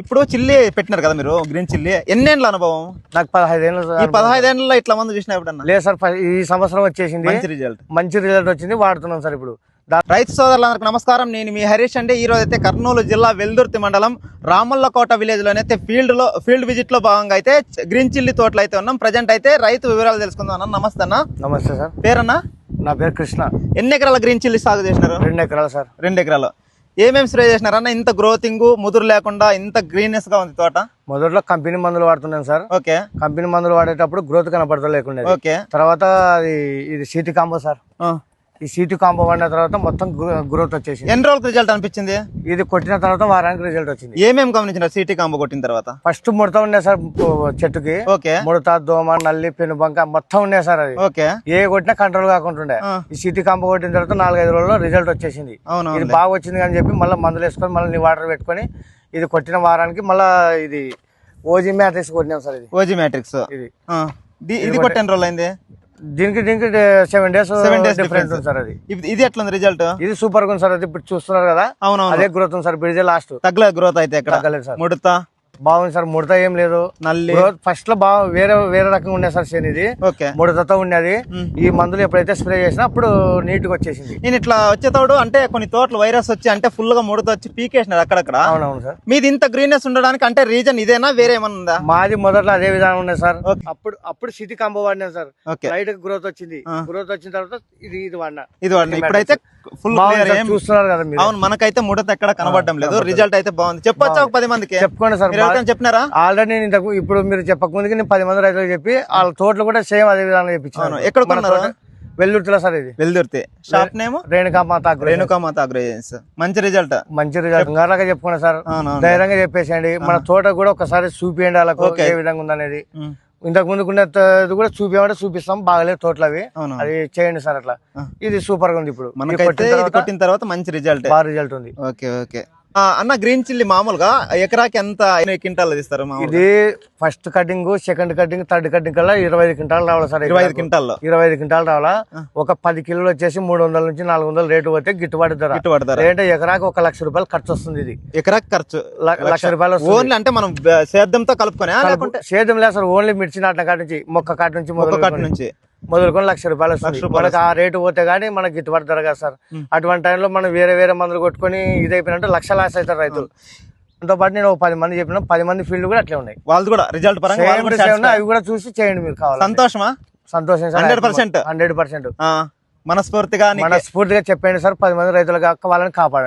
ఇప్పుడు చిల్లి పెట్టినారు కదా మీరు, గ్రీన్ చిల్లి. ఎన్నేళ్ళ అనుభవం? నాకు 15 ఏళ్ళు. ఈ 15 ఏళ్ళలో ఇట్లా మంది చూసినా ఎప్పుడన్నా? లేదు సార్, ఈ సంవత్సరం వచ్చేసింది. మంచి రిజల్ట్ వచ్చింది, వాడుతున్నాం సార్ ఇప్పుడు. రైతు సోదరులందరికీ నమస్కారం. నేను మీ హరీష్ అండి. ఈ రోజు అయితే కర్నూలు జిల్లా వెల్దుర్తి మండలం రామల్లకోట విలేజ్ లోనైతే ఫీల్డ్ విజిట్ లో భాగంగా అయితే గ్రీన్ చిల్లి తోటలు అయితే ఉన్నాం. ప్రజెంట్ అయితే రైతు వివరాలు తెలుసుకుందాం అన్న. నమస్తే అన్న. నమస్తే సార్. పేరన్నా? నా పేరు కృష్ణ. ఎన్ని ఎకరాల గ్రీన్ చిల్లి సాగు చేసినారు? 2 ఎకరాలు సార్. 2 ఎకరాలు. ఏమేమి స్ప్రే చేసినారన్న? ఇంత గ్రోతింగ్ ముదురు లేకుండా ఇంత గ్రీన్నెస్ గా ఉంది తోట. మొదట్లో కంపెనీ మందులు వాడుతున్నాను సార్. ఓకే. కంపెనీ మందులు వాడేటప్పుడు గ్రోత్ కనపడలేకుండా. ఓకే. తర్వాత ఇది సీటీ కాంబో సార్. ఈ సీటీ కాంబో వాడిన తర్వాత మొత్తం గ్రోత్ వచ్చేసింది. ఎన్ని రోజులకు రిజల్ట్ అనిపించింది? ఇది కొట్టిన తర్వాత వారానికి రిజల్ట్ వచ్చింది. ఏమేమి గమనించినారు సీటీ కాంబో కొట్టిన తర్వాత? ఫస్ట్ ముడత ఉండే సార్ చెట్టుకి. ఓకే. ముడత, దోమ, నల్లి, పెనుబంక మొత్తం ఉండే సార్. అది ఓకే. ఏ కొట్టినా కంట్రోల్ కాకుండా ఈ సీటీ కాంబో కొట్టిన తర్వాత 4-5 రోజుల్లో రిజల్ట్ వచ్చేసింది. ఇది బాగా వచ్చింది అని చెప్పి మళ్ళీ మందులు వేసుకొని మళ్ళీ వాటర్ పెట్టుకొని ఇది కొట్టిన వారానికి మళ్ళీ ఇది ఓజీ మ్యాట్రిక్స్ కొట్టినాం సార్. ఇది ఓజీ మ్యాట్రిక్స్. ఇది కొట్టిన రోజులు అయింది. దీనికి 7 డేస్ డిఫరెన్స్ ఉంది సార్. అది ఇది ఎట్లా ఉంది రిజల్ట్? ఇది సూపర్ గా ఉంది సార్. అది ఇప్పుడు చూస్తున్నారు కదా. అవునవును. అదే గ్రోత్ ఉంది సార్. బిడిజే లాస్ట్ తగ్గలే గ్రోత్ అయితే ఎక్కడ తగ్గలేదు సార్. ముడత బాగుంది సార్. ముడత ఏం లేదు. నల్లి ఫస్ట్ లో బాగా వేరే రకంగా ఉండే సార్ శని. ఇది ఓకే. ముడతతో ఉండేది. ఈ మందులు ఎప్పుడైతే స్ప్రే చేసినా అప్పుడు నీట్ గా వచ్చేసింది. నేను ఇట్లా వచ్చేతోడు అంటే కొన్ని తోటలు వైరస్ వచ్చి అంటే ఫుల్ గా ముడత వచ్చి పీకేసినారు అక్కడక్కడ. అవునవును సార్. మీది ఇంత గ్రీనెస్ ఉండడానికి అంటే రీజన్ ఇదేనా వేరే ఏమన్నా ఉందా? మాది మొదట్లో అదే విధానం ఉండేది సార్. అప్పుడు సిటీ కాంబో వాడినా సార్. లైట్ గ్రోత్ వచ్చింది. గ్రోత్ వచ్చిన తర్వాత ఇది వాడినా. ఇప్పుడైతే ఫుల్ చూస్తున్నారు కదా మీరు. అవును. మనకైతే ముడత ఎక్కడ కనబడడం లేదు. రిజల్ట్ అయితే బాగుంది. చెప్పొచ్చా 10 మందికి? చెప్పుకోండి సార్. చెప్పినారా? ఆల్రెడీ నేను ఇప్పుడు మీరు చెప్పకముందుకి నేను 10 మంది రైతులకు చెప్పి వాళ్ళ తోటలు కూడా సేమ్ అదే విధానం చెప్పించాను. ఎక్కడ కొన్నారు? వెల్దుర్తిలో సార్. ఇది Veldurthi. Shop name Renuka Mata agro agency. మంచి రిజల్ట్. గంగారాగా చెప్పుకోండి సార్. ధైర్యంగా చెప్పేసేయండి. మన తోట కూడా ఒకసారి చూపియండి వాళ్ళకు ఏ విధంగా ఉందనేది. ఇంతకు ముందుకు కూడా చూపిస్తాం. బాగలేదు తోటలు అవి. అది చేయండి సార్ అట్లా. ఇది సూపర్ గా ఉంది. ఇప్పుడు కొట్టిన తర్వాత మంచి రిజల్ట్. బాగా రిజల్ట్ ఉంది. Okay okay. అన్న గ్రీన్ చిల్లీ మామూలుగా ఎకరాకి ఎంత క్వింటాలు తీస్తారు? ఇది first cutting, second cutting, third cutting కల్లా 25 క్వింటాలు రావాలి సార్. 25 క్వింటాల్లో 25 క్వింటాలు రావాలా. ఒక 10 కిలోలు వచ్చేసి 300 నుంచి 400 రేటు పోతే గిట్టుబాటు ధర. అంటే ఎకరాకి 1 లక్ష రూపాయలు ఖర్చు వస్తుంది. ఇది ఎకరాకి ఖర్చు 1 లక్ష రూపాయలు ఓన్లీ. అంటే మనం సేద్యంతో కలుపుకొని సేద్యం లేదు సార్. ఓన్లీ మిర్చి నాటిన కాటి నుంచి మొక్క కాటి నుంచి మొదలుకొని 1 లక్ష రూపాయలు వస్తుంది. మనకు ఆ రేటు పోతే గానీ మనకి గిట్టుబాటు ధర కదా సార్. అటువంటి టైంలో మనం వేరే మందులు కొట్టుకొని ఇది అయిపోయినట్టు 1 లక్ష లాస్ అవుతారు రైతులు. దాంతో పాటు నేను 10 మంది చెప్పిన 10 మంది ఫీల్డ్ కూడా అట్లే ఉన్నాయి. వాళ్ళు కూడా రిజల్ట్ పరంగా అవి కూడా చూసి చేయండి మీరు. కావాలి. సంతోషం సార్. 100% మనస్ఫూర్తిగా చెప్పండి సార్. 10 మంది రైతులకు వాళ్ళని కాపాడండి.